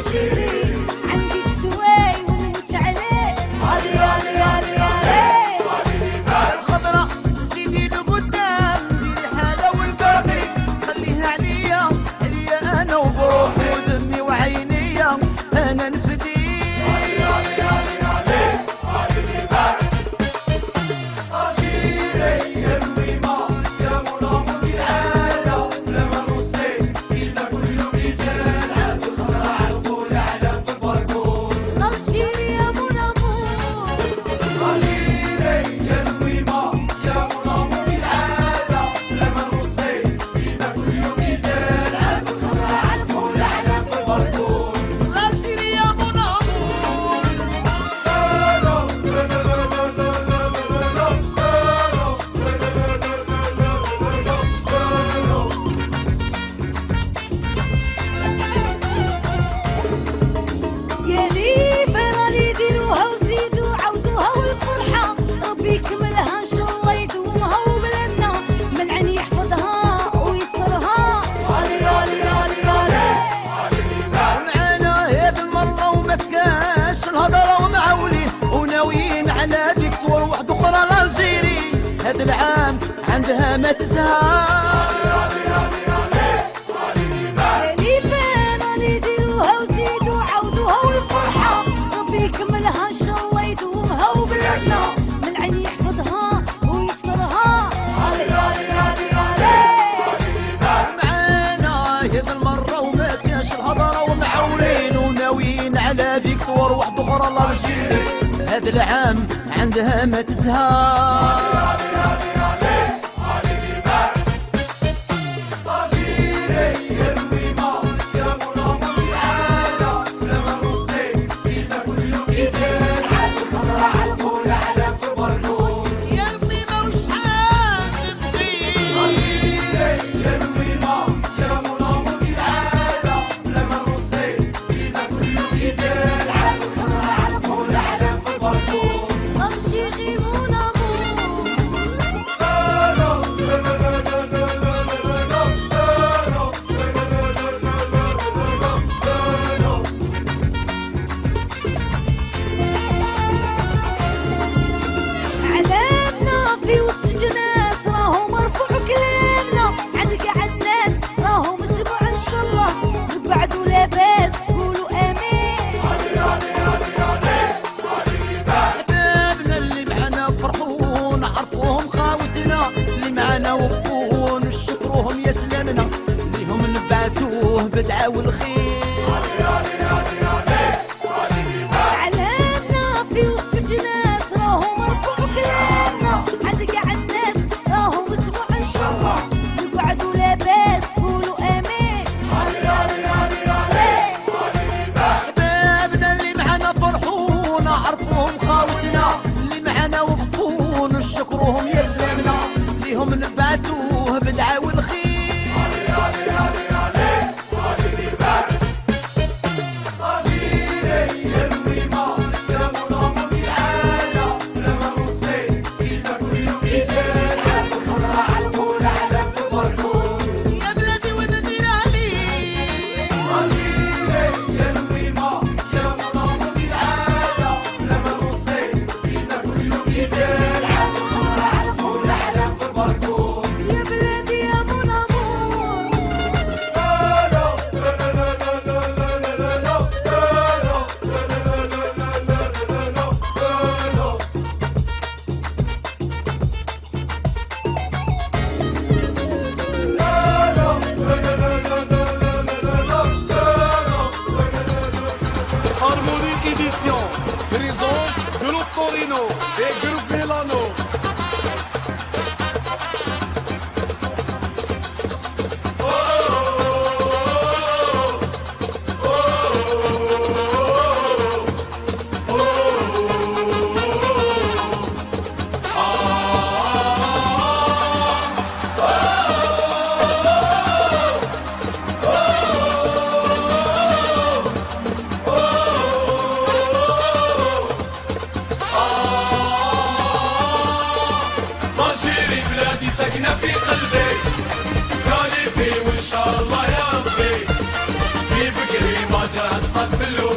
الجيري عندي السواي ونموت عليه. علي علي علي علي الخضرة زيدي لقدام ديري حالة والباقي خليها عليا عليا انا وبروحي ودمي وعينيا انا نفدي. الجيري يا مون امور الجيري يا مون امور يا ليبة راني ديروها وزيدوا عودوها والفرحة ربي يكملها ان شاء الله يدومها وبلادنا من عين يحفظها ويسترها. علي علي علي علي معانا هاد المرة وما تكاش الهضرة ومعولين وناويين على ديكتور واحد اخرى لالجيري هاد العام عندها ما تزهق. يا ليبة راني ديروها وزيدوا عودوها والفرحة ربي يكملها ان شاء الله يدومها وبلادنا من عين يحفظها ويسترها. علي علي علي علي معانا هاد المرة وما كاش الهضرة ومعولين وناويين على ديكتور واحد اخرى لالجيري هاد العام عندها ما تزهق. يا الميمة وشحال تبغي الجيري مون امور علامنا في وسط ناس راهم رفعوا كلامنا عند كاع الناس راهم سمعوا ان شاء الله بعدوا لاباس قولوا امين. احبابنا اللي معانا فرحوا نعرفوهم خاوتنا اللي معانا وقفوا نشكروهم يا سلامنا ليهم نبعتوه بدعاء والخير. علامنا في وسط ناس راهم رفعوا كلامنا عند كاع الناس راهم سمعوا ان شاء الله يقعدوا لاباس قولوا امين. احبابنا اللي معانا فرحوا نعرفوهم خاوتنا اللي معانا وقفوا نشكروهم يا سلامنا ليهم نبعتوه بدعاء والخير. يا بلادي وندير عليك يا بلادي يا مون امور Harmonique Édition, Prison, Groupe Torino et Groupe Milano. راجع الصف